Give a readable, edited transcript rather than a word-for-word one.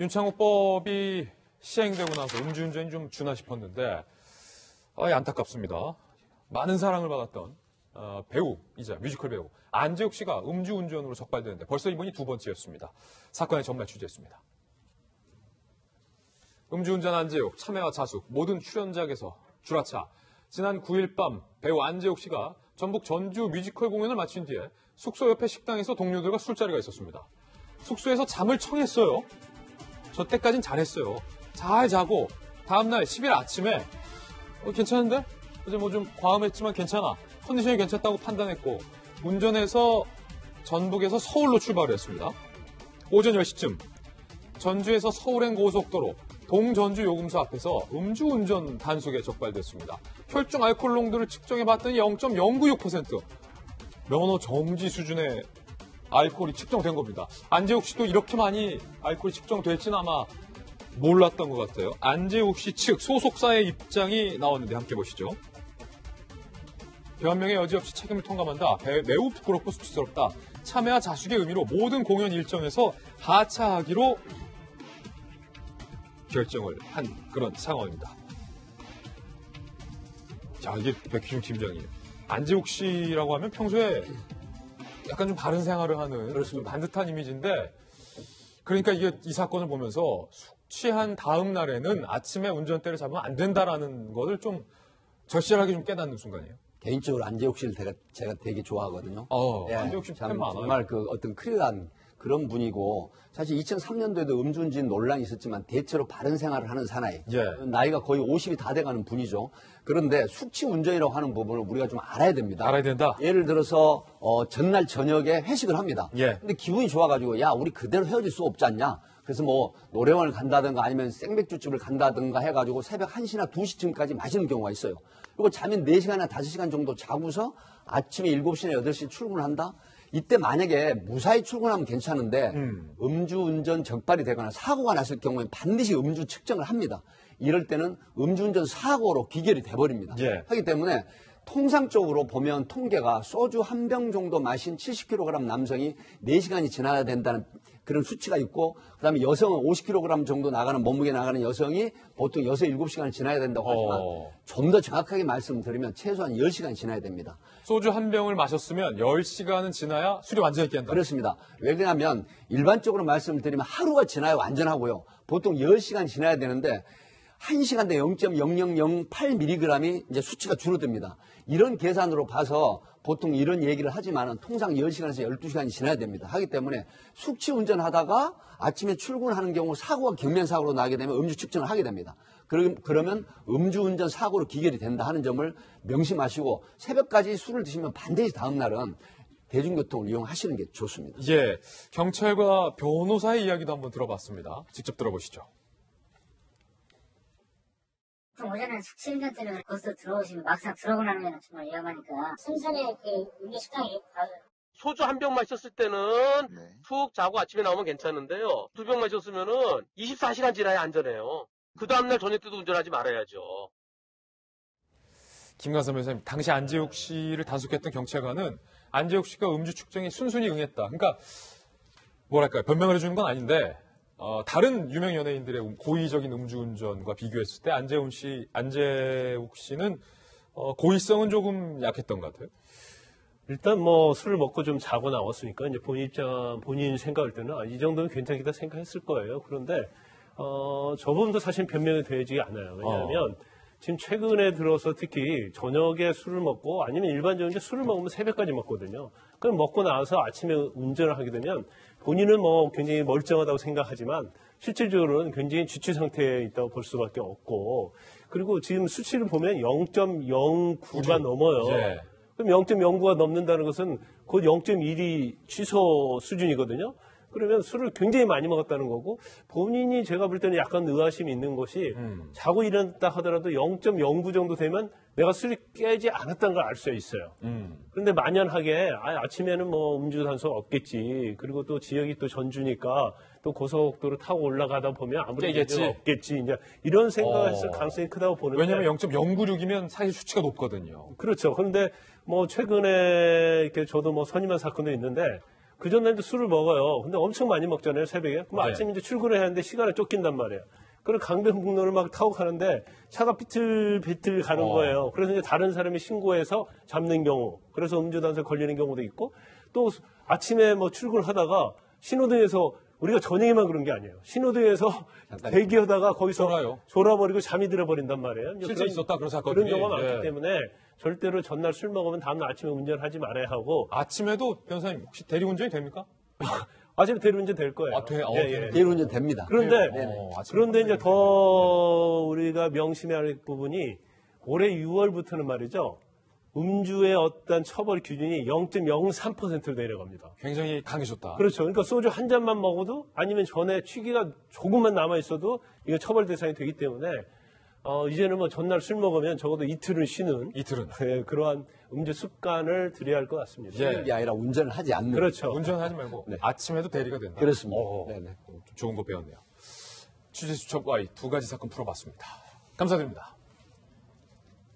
윤창호법이 시행되고 나서 음주운전이 좀 주나 싶었는데 안타깝습니다. 많은 사랑을 받았던 배우이자 뮤지컬 배우 안재욱 씨가 음주운전으로 적발되는데 벌써 이번이 두 번째였습니다. 사건의 전말 취재했습니다. 음주운전 안재욱, 참회와 자숙, 모든 출연작에서 줄아차 지난 9일 밤 배우 안재욱 씨가 전북 전주 뮤지컬 공연을 마친 뒤에 숙소 옆에 식당에서 동료들과 술자리가 있었습니다. 숙소에서 잠을 청했어요. 저 때까진 잘했어요. 잘 자고 다음날 10일 아침에 괜찮은데? 어제 뭐 좀 과음했지만 괜찮아. 컨디션이 괜찮다고 판단했고 운전해서 전북에서 서울로 출발을 했습니다. 오전 10시쯤 전주에서 서울행 고속도로 동전주 요금소 앞에서 음주운전 단속에 적발됐습니다. 혈중 알코올 농도를 측정해봤더니 0.096%. 면허 정지 수준의 알코올이 측정된 겁니다. 안재욱 씨도 이렇게 많이 알코올이 측정될지는 아마 몰랐던 것 같아요. 안재욱 씨 측 소속사의 입장이 나왔는데 함께 보시죠. 변명의 여지 없이 책임을 통감한다. 매우 부끄럽고 수치스럽다. 참회와 자숙의 의미로 모든 공연 일정에서 하차하기로 결정을 한 그런 상황입니다. 자, 이게 백희중 팀장이에요. 안재욱 씨라고 하면 평소에 약간 좀 바른 생활을 하는 좀 반듯한 이미지인데 그러니까 이 사건을 보면서 숙취한 다음 날에는 아침에 운전대를 잡으면 안 된다라는 것을 좀 절실하게 좀 깨닫는 순간이에요. 개인적으로 안재욱 씨를 제가 되게 좋아하거든요. 안재욱 씨 팬 많아요. 정말 어떤 클리어한 그런 분이고 사실 2003년도에도 음주운전 논란이 있었지만 대체로 바른 생활을 하는 사나이. 나이가 거의 50이 다 돼가는 분이죠. 그런데 숙취 운전이라고 하는 부분을 우리가 좀 알아야 됩니다. 알아야 된다. 예를 들어서 전날 저녁에 회식을 합니다. 근데 기분이 좋아가지고 야 우리 그대로 헤어질 수 없지 않냐. 그래서 뭐 노래방을 간다든가 아니면 생맥주집을 간다든가 해가지고 새벽 1시나 2시쯤까지 마시는 경우가 있어요. 그리고 자면 4시간이나 5시간 정도 자고서 아침에 7시나 8시에 출근을 한다? 이때 만약에 무사히 출근하면 괜찮은데 음주운전 적발이 되거나 사고가 났을 경우에 반드시 음주 측정을 합니다. 이럴 때는 음주운전 사고로 기결이 돼버립니다. 하기 때문에 통상적으로 보면 통계가 소주 한 병 정도 마신 70kg 남성이 4시간이 지나야 된다는 그런 수치가 있고 그다음에 여성은 50kg 정도 몸무게 나가는 여성이 보통 6, 7시간을 지나야 된다고 하지만 좀 더 정확하게 말씀드리면 최소한 10시간이 지나야 됩니다. 소주 한 병을 마셨으면 10시간은 지나야 술이 완전히 깬다. 그렇습니다. 왜 그러냐면 일반적으로 말씀드리면 하루가 지나야 완전하고요. 보통 10시간 지나야 되는데 1시간대 0.0008mg이 이제 수치가 줄어듭니다. 이런 계산으로 봐서 보통 이런 얘기를 하지만 통상 10시간에서 12시간이 지나야 됩니다. 하기 때문에 숙취 운전하다가 아침에 출근하는 경우 사고가 경면사고로 나게 되면 음주 측정을 하게 됩니다. 그러면 음주운전 사고로 기결이 된다 하는 점을 명심하시고 새벽까지 술을 드시면 반드시 다음 날은 대중교통을 이용하시는 게 좋습니다. 경찰과 변호사의 이야기도 한번 들어봤습니다. 직접 들어보시죠. 오전에 숙취운전자를 거기서 들어오시면 막상 들어오고 나면 정말 위험하니까 순천에 음료 식당이 소주 한 병 마셨을 때는 푹 자고 아침에 나오면 괜찮은데요. 2병 마셨으면은 24시간 지나야 안전해요. 그 다음날 저녁 때도 운전하지 말아야죠. 김관삼 변호사님, 당시 안재욱 씨를 단속했던 경찰관은 안재욱 씨가 음주 측정에 순순히 응했다. 그러니까 뭐랄까요, 변명을 해주는 건 아닌데 다른 유명 연예인들의 고의적인 음주운전과 비교했을 때 안재욱 씨는 고의성은 조금 약했던 것 같아요. 일단 술을 먹고 좀 자고 나왔으니까 이제 본인 생각할 때는 이 정도는 괜찮겠다 생각했을 거예요. 그런데 저분도 사실 변명이 되지 않아요. 왜냐하면 지금 최근에 들어서 특히 저녁에 술을 먹고 아니면 일반적으로 술을 먹으면 새벽까지 먹거든요. 그럼 먹고 나와서 아침에 운전을 하게 되면 본인은 굉장히 멀쩡하다고 생각하지만 실질적으로는 굉장히 지취 상태에 있다고 볼 수밖에 없고 그리고 지금 수치를 보면 0.09가 넘어요. 그럼 0.09가 넘는다는 것은 곧 0.1이 취소 수준이거든요. 그러면 술을 굉장히 많이 먹었다는 거고 본인이 제가 볼 때는 약간 의아심이 있는 것이 자고 일어났다 하더라도 0.09 정도 되면 내가 술이 깨지 않았다는 걸 알 수 있어요. 그런데 만연하게 아침에는 음주 단속 없겠지. 그리고 또 지역이 또 전주니까 또 고속도로 타고 올라가다 보면 아무래도 없겠지. 이제 이런 생각을 했을 가능성이 크다고 보는데 왜냐하면 0.096이면 사실 수치가 높거든요. 그렇죠. 그런데 최근에 이렇게 저도 선임한 사건도 있는데 그 전날도 술을 먹어요. 근데 엄청 많이 먹잖아요, 새벽에. 그럼 네. 아침에 이제 출근을 해야 하는데 시간을 쫓긴단 말이에요. 그럼 강변북로를 막 타고 가는데 차가 비틀비틀 가는 거예요. 그래서 이제 다른 사람이 신고해서 잡는 경우, 그래서 음주단속에 걸리는 경우도 있고, 또 아침에 뭐 출근을 하다가 신호등에서 우리가 저녁에만 그런 게 아니에요. 신호등에서 대기하다가 거기서 졸아버리고 잠이 들어버린단 말이에요. 실제 있었다 그런 사건이. 그런 경우가 많기 때문에 절대로 전날 술 먹으면 다음날 아침에 운전하지 말아야 하고. 아침에도 변호사님 혹시 대리운전이 됩니까? 아침에 대리운전 될 거예요. 대리운전 됩니다. 그런데 이제 더 우리가 명심해야 할 부분이 올해 6월부터는 말이죠. 음주의 어떤 처벌 기준이 0.03%로 내려갑니다. 굉장히 강해졌다. 그렇죠. 그러니까 소주 한 잔만 먹어도 아니면 전에 취기가 조금만 남아 있어도 이거 처벌 대상이 되기 때문에 이제는 뭐 전날 술 먹으면 적어도 이틀은 쉬는 그러한 음주 습관을 들여야 할 것 같습니다. 쉬는 게 아니라 운전을 하지 않는. 그렇죠. 운전하지 말고 아침에도 대리가 된다. 그렇습니다. 좋은 거 배웠네요. 취재 수첩 Y 두 가지 사건 풀어봤습니다. 감사드립니다.